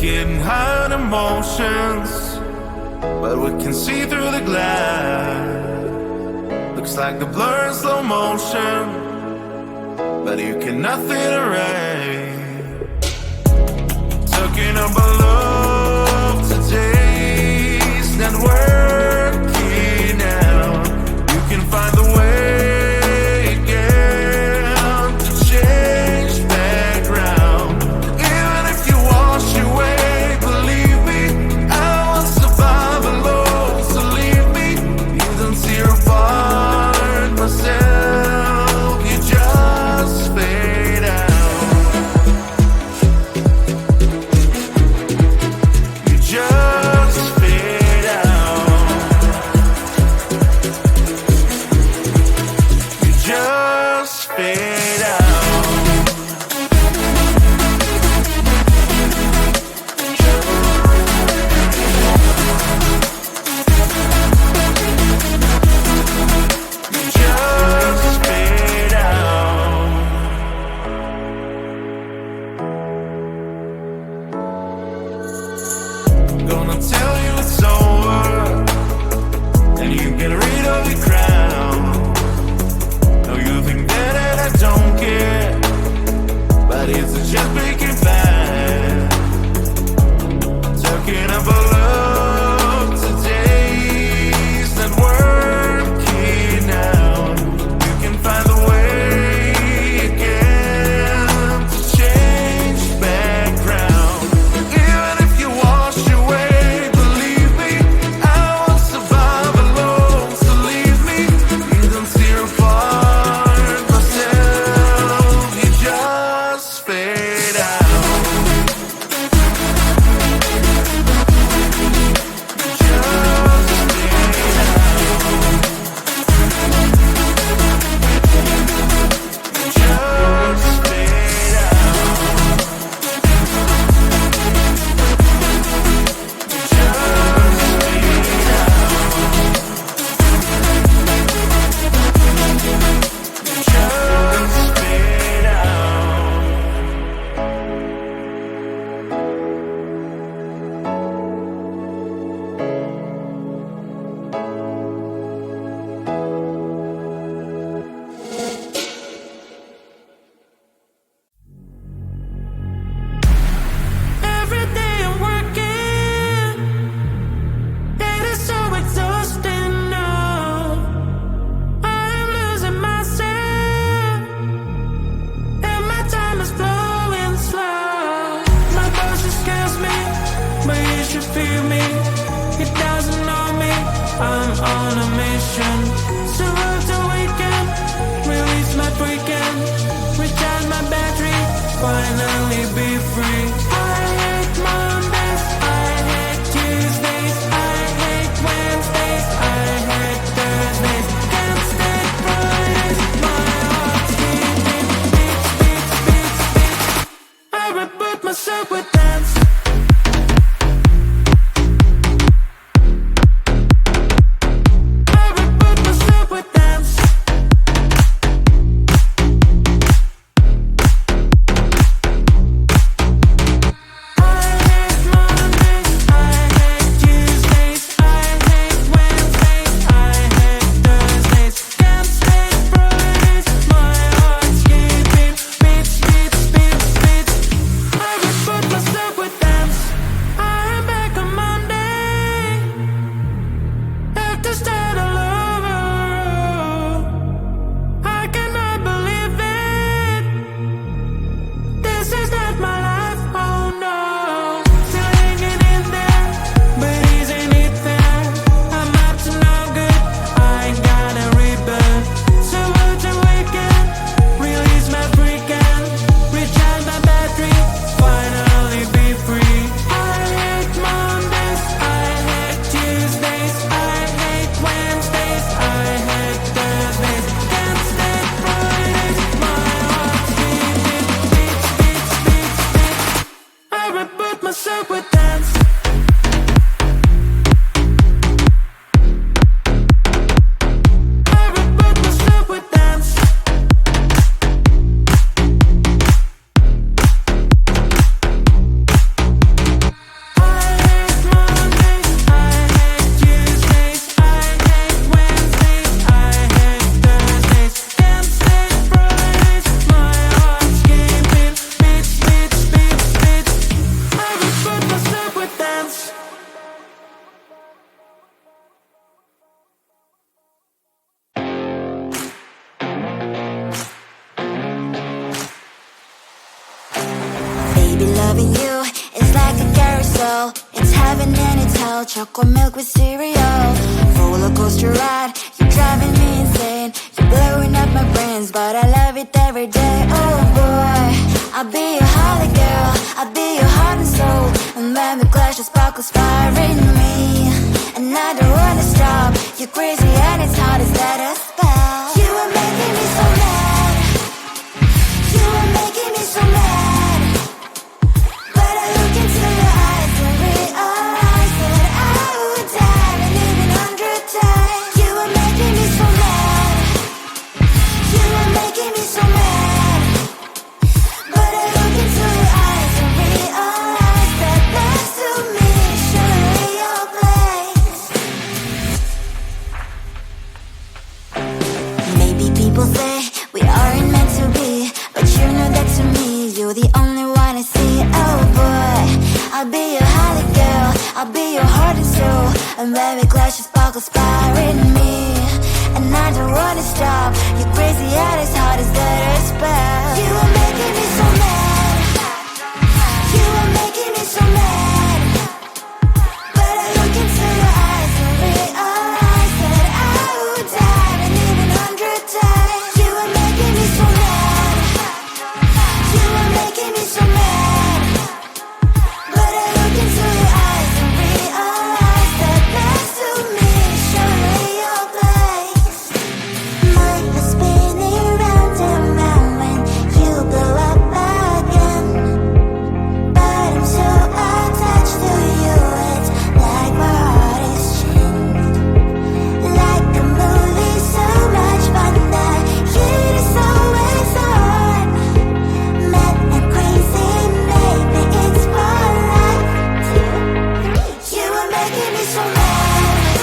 getting high on emotions, but we can see through the glass. Looks like a blur in slow motion, but you cannot fit erase. Talking about love today's not working out. You can find the way again to change background. Even if you wash away, believe me, I won't survive alone. So leave me, you don't tear apart myself. You just fade out. You just fade out. You just fade out. You just fade out. Gonna tell you it's over, and you get rid of your crown. No, you think that I don't care, but it's just making bad. Talking about love today's not working out. You can find the way again to change background. Even if you wash away, believe me, I won't survive alone. So leave me, you don't tear apart myself. You just fade out. You just fade out. You just fade out. You just fade out. Every day I'm working, it is so exhausting now. I'm losing myself, and my time is flowing slow. My boss just scares me, but you should feel me. He doesn't know me, I'm on a mission. So road to weekend, release my freaking, recharge my battery, finally be free. I hate Mondays, I hate Tuesdays, I hate Wednesdays, I hate Thursdays, can't stand Fridays, my heart's beating, beats, beats, beats, beats. I reboot myself with dance. I reboot myself with dance. with you is like a carousel. It's heaven and it's hell, chocolate milk with cereal. Roller coaster ride, you're driving me insane. You're blowing up my brains, but I love it every day. Oh boy, I'll be your holly girl, I'll be your heart and soul. And when we clash, the sparkles fire in me, and I don't wanna stop. You're crazy and it's hard as that a spell. You are making me so mad, you are making me so mad. But I look into your eyes and realize that I would die and even 100 times. You are making me so mad, you are making me so mad. But I look into your eyes and realize that next to me is surely your place. Maybe people say we aren't meant to be, but you know that to me you're the only one I see. Oh boy, I'll be your holly girl, I'll be your heart and soul. And when we clash, the sparkles fire in me, and I don't wanna stop. You're crazy and as hard as that a spell. You are making me so mad, you are making me so mad. But I look into your eyes and realize that I would die and even 100 times. You are making me so mad, you are making me so mad. But I look into your eyes and realize that next to me is surely your place. Mind was spinning round and round when you blow up again. But I'm so attached to you, it's like my heart is chained. Like a movie, so much fun, that heat is always on. Mad and crazy, maybe it's for life. You are making me so mad,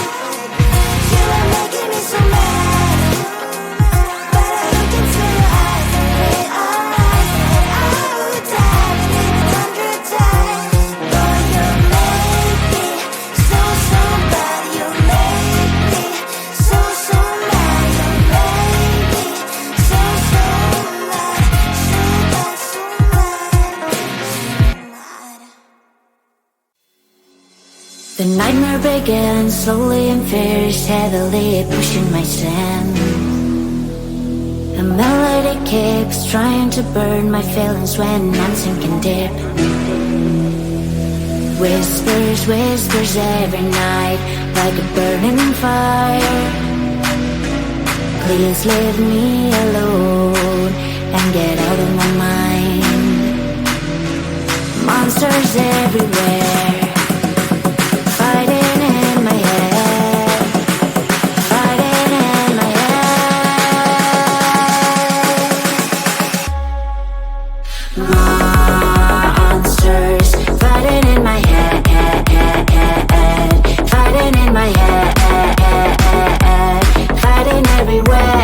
you are making me so mad. But I look into your eyes and realize that I would die and even 100 times. Boy, you make me so, so bad. You make me so, so mad. You make me so, so mad. So bad, so mad. The nightmare begins slowly and fierce, heavily pushing my sin. The melody keeps trying to burn my feelings when I'm sinking deep. Whispers, whispers every night, like a burning fire. Please leave me alone and get out of my mind. Monsters everywhere, fighting in my head, fighting in my head. Monsters fighting in my head, fighting in my head, fighting everywhere.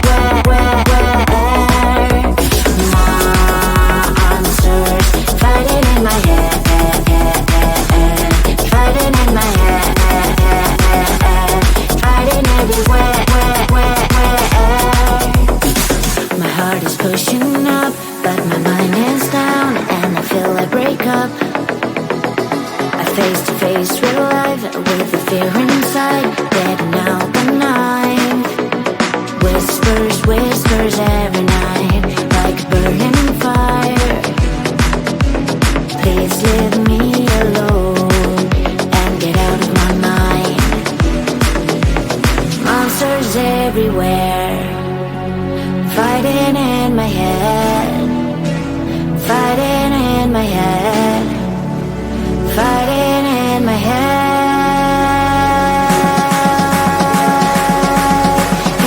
Monsters fighting in my head, fighting in my head, fighting everywhere. My heart is pushing up, but my mind is down, and I feel I break up. I face to face real life with the fear inside, getting out the night. Whispers, whispers every night, like a burning fire. Please leave me alone and get out of my mind. Monsters everywhere, fighting in my head, fighting in my head, fighting in my head.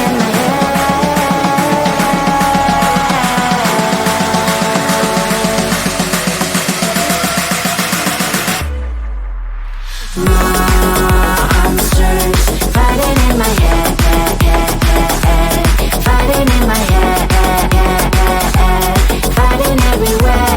In my Monsters fighting in my head, fighting in my head, fighting everywhere.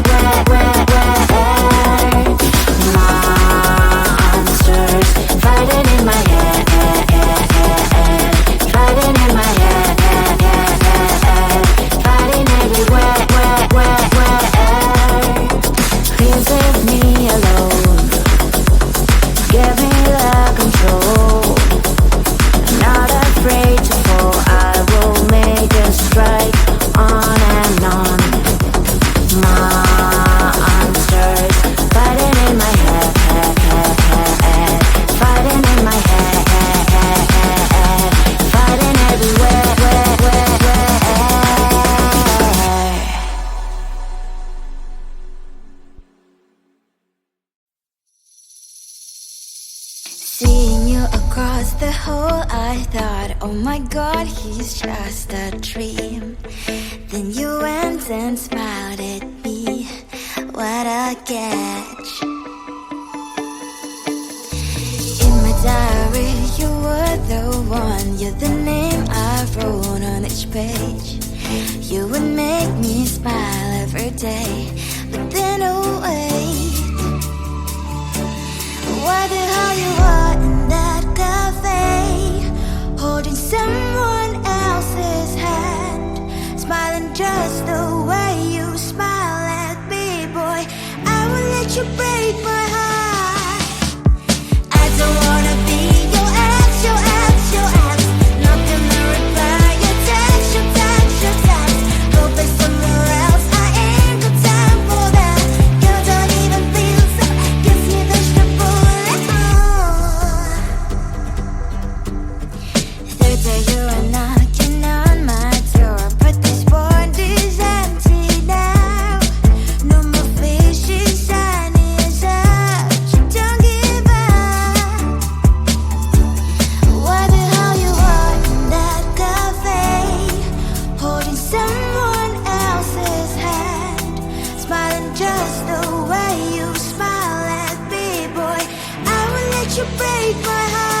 Seeing you across the hall, I thought, oh my god, he's just a dream. Then you went and smiled at me. What a catch. In my diary, you were the one. You're the name I wrote on each page. You would make me smile every day. But then, oh wait, what the hell you are in that cafe, holding someone else's hand, smiling just the way you smile at me, boy. I will let you break my heart. I don't wanna be your ex, your ex, your ex. Not gonna reply your text, your text, your text. Go play somewhere else, I ain't got time for that. You don't even feel so, gives me vegetable. Third day you are knocking on my door, but this board is empty now. No more fishes, sun is up. You don't give up. What the hell you are in that cafe, holding someone else's hand, smiling just the way you smile at me, boy. I will let you break my heart.